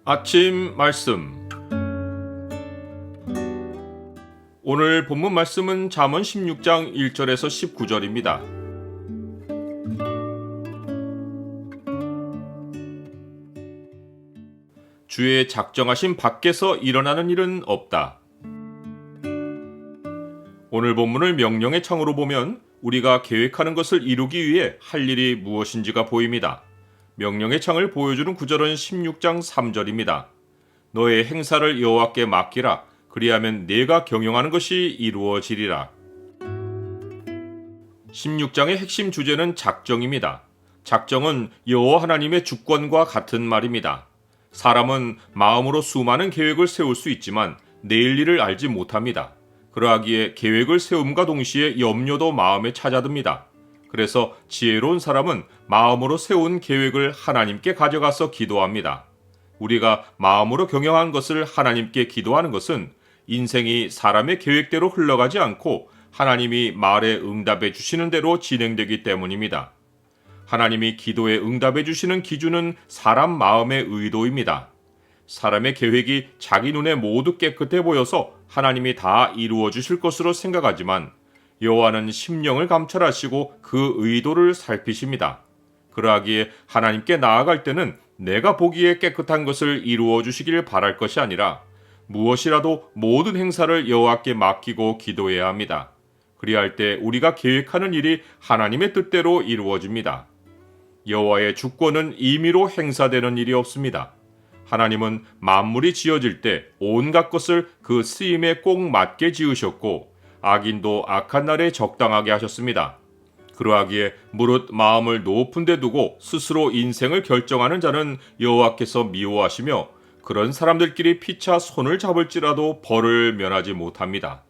아침 말씀. 오늘 본문 말씀은 잠언 16장 1절에서 19절입니다. 주의 작정하신 밖에서 일어나는 일은 없다. 오늘 본문을 명령의 창으로 보면 우리가 계획하는 것을 이루기 위해 할 일이 무엇인지가 보입니다. 명령의 창을 보여주는 구절은 16장 3절입니다. 너의 행사를 여호와께 맡기라. 그리하면 네가 경영하는 것이 이루어지리라. 16장의 핵심 주제는 작정입니다. 작정은 여호와 하나님의 주권과 같은 말입니다. 사람은 마음으로 수많은 계획을 세울 수 있지만 내일 일을 알지 못합니다. 그러하기에 계획을 세움과 동시에 염려도 마음에 찾아듭니다. 그래서 지혜로운 사람은 마음으로 세운 계획을 하나님께 가져가서 기도합니다. 우리가 마음으로 경영한 것을 하나님께 기도하는 것은 인생이 사람의 계획대로 흘러가지 않고 하나님이 말에 응답해 주시는 대로 진행되기 때문입니다. 하나님이 기도에 응답해 주시는 기준은 사람 마음의 의도입니다. 사람의 계획이 자기 눈에 모두 깨끗해 보여서 하나님이 다 이루어 주실 것으로 생각하지만 여호와는 심령을 감찰하시고 그 의도를 살피십니다. 그러하기에 하나님께 나아갈 때는 내가 보기에 깨끗한 것을 이루어 주시길 바랄 것이 아니라 무엇이라도 모든 행사를 여호와께 맡기고 기도해야 합니다. 그리할 때 우리가 계획하는 일이 하나님의 뜻대로 이루어집니다. 여호와의 주권은 임의로 행사되는 일이 없습니다. 하나님은 만물이 지어질 때 온갖 것을 그 쓰임에 꼭 맞게 지으셨고 악인도 악한 날에 적당하게 하셨습니다. 그러하기에 무릇 마음을 높은 데 두고 스스로 인생을 결정하는 자는 여호와께서 미워하시며 그런 사람들끼리 피차 손을 잡을지라도 벌을 면하지 못합니다.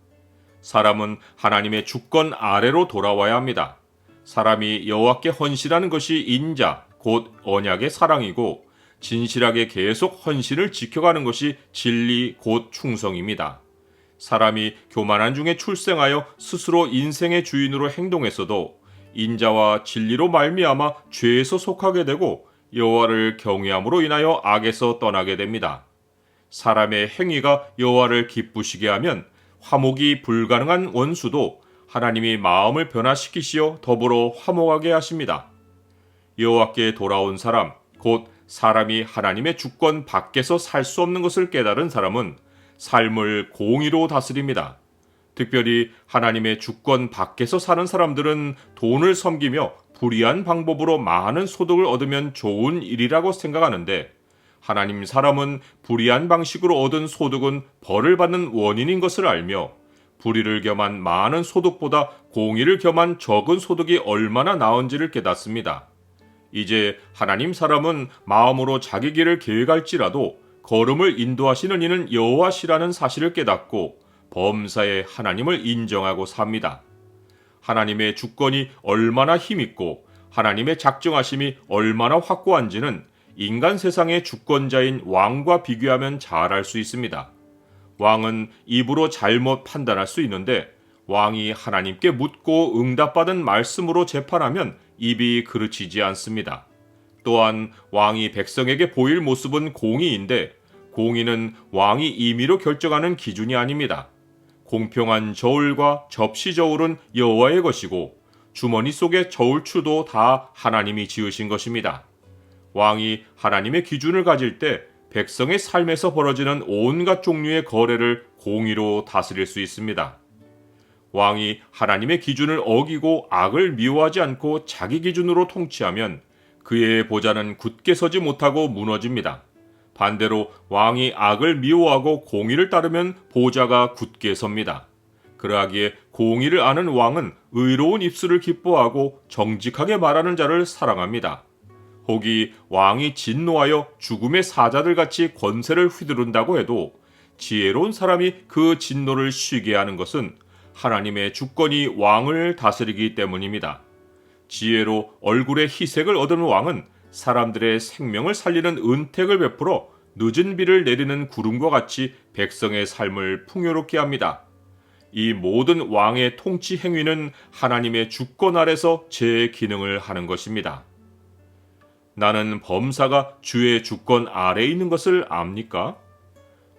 사람은 하나님의 주권 아래로 돌아와야 합니다. 사람이 여호와께 헌신하는 것이 인자, 곧 언약의 사랑이고 진실하게 계속 헌신을 지켜가는 것이 진리, 곧 충성입니다. 사람이 교만한 중에 출생하여 스스로 인생의 주인으로 행동했어도 인자와 진리로 말미암아 죄에서 속하게 되고 여호와를 경외함으로 인하여 악에서 떠나게 됩니다. 사람의 행위가 여호와를 기쁘시게 하면 화목이 불가능한 원수도 하나님이 마음을 변화시키시어 더불어 화목하게 하십니다. 여호와께 돌아온 사람, 곧 사람이 하나님의 주권 밖에서 살 수 없는 것을 깨달은 사람은 삶을 공의로 다스립니다. 특별히 하나님의 주권 밖에서 사는 사람들은 돈을 섬기며 불의한 방법으로 많은 소득을 얻으면 좋은 일이라고 생각하는데 하나님 사람은 불의한 방식으로 얻은 소득은 벌을 받는 원인인 것을 알며 불의를 겸한 많은 소득보다 공의를 겸한 적은 소득이 얼마나 나은지를 깨닫습니다. 이제 하나님 사람은 마음으로 자기 길을 계획할지라도 걸음을 인도하시는 이는 여호와시라는 사실을 깨닫고 범사에 하나님을 인정하고 삽니다. 하나님의 주권이 얼마나 힘있고 하나님의 작정하심이 얼마나 확고한지는 인간 세상의 주권자인 왕과 비교하면 잘 알 수 있습니다. 왕은 입으로 잘못 판단할 수 있는데 왕이 하나님께 묻고 응답받은 말씀으로 재판하면 입이 그르치지 않습니다. 또한 왕이 백성에게 보일 모습은 공의인데 공의는 왕이 임의로 결정하는 기준이 아닙니다. 공평한 저울과 접시 저울은 여호와의 것이고 주머니 속의 저울추도 다 하나님이 지으신 것입니다. 왕이 하나님의 기준을 가질 때 백성의 삶에서 벌어지는 온갖 종류의 거래를 공의로 다스릴 수 있습니다. 왕이 하나님의 기준을 어기고 악을 미워하지 않고 자기 기준으로 통치하면 그의 보좌는 굳게 서지 못하고 무너집니다. 반대로 왕이 악을 미워하고 공의를 따르면 보좌가 굳게 섭니다. 그러하기에 공의를 아는 왕은 의로운 입술을 기뻐하고 정직하게 말하는 자를 사랑합니다. 혹이 왕이 진노하여 죽음의 사자들 같이 권세를 휘두른다고 해도 지혜로운 사람이 그 진노를 쉬게 하는 것은 하나님의 주권이 왕을 다스리기 때문입니다. 지혜로 얼굴에 희색을 얻은 왕은 사람들의 생명을 살리는 은택을 베풀어 늦은 비를 내리는 구름과 같이 백성의 삶을 풍요롭게 합니다. 이 모든 왕의 통치 행위는 하나님의 주권 아래서 제 기능을 하는 것입니다. 나는 범사가 주의 주권 아래에 있는 것을 압니까?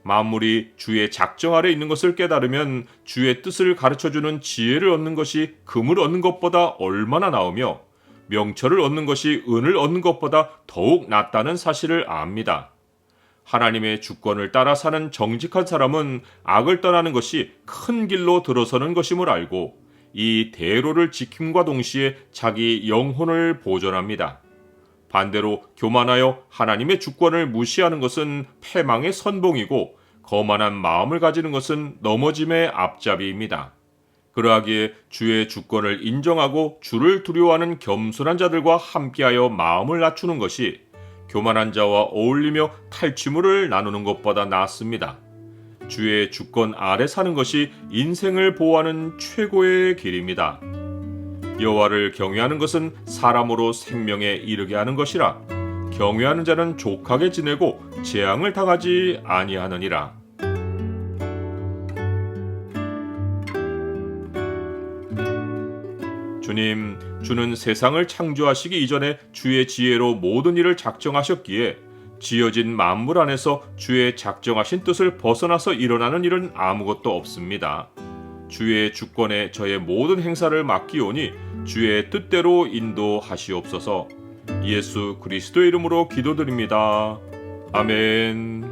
만물이 주의 작정 아래 있는 것을 깨달으면 주의 뜻을 가르쳐주는 지혜를 얻는 것이 금을 얻는 것보다 얼마나 나으며 명철을 얻는 것이 은을 얻는 것보다 더욱 낫다는 사실을 압니다. 하나님의 주권을 따라 사는 정직한 사람은 악을 떠나는 것이 큰 길로 들어서는 것임을 알고 이 대로를 지킴과 동시에 자기 영혼을 보존합니다. 반대로 교만하여 하나님의 주권을 무시하는 것은 패망의 선봉이고 거만한 마음을 가지는 것은 넘어짐의 앞잡이입니다. 그러하기에 주의 주권을 인정하고 주를 두려워하는 겸손한 자들과 함께하여 마음을 낮추는 것이 교만한 자와 어울리며 탈취물을 나누는 것보다 낫습니다. 주의 주권 아래 사는 것이 인생을 보호하는 최고의 길입니다. 여호와를 경외하는 것은 사람으로 생명에 이르게 하는 것이라 경외하는 자는 족하게 지내고 재앙을 당하지 아니하느니라. 주님, 주는 세상을 창조하시기 이전에 주의 지혜로 모든 일을 작정하셨기에 지어진 만물 안에서 주의 작정하신 뜻을 벗어나서 일어나는 일은 아무것도 없습니다. 주의 주권에 저의 모든 행사를 맡기오니 주의 뜻대로 인도하시옵소서. 예수 그리스도의 이름으로 기도드립니다. 아멘.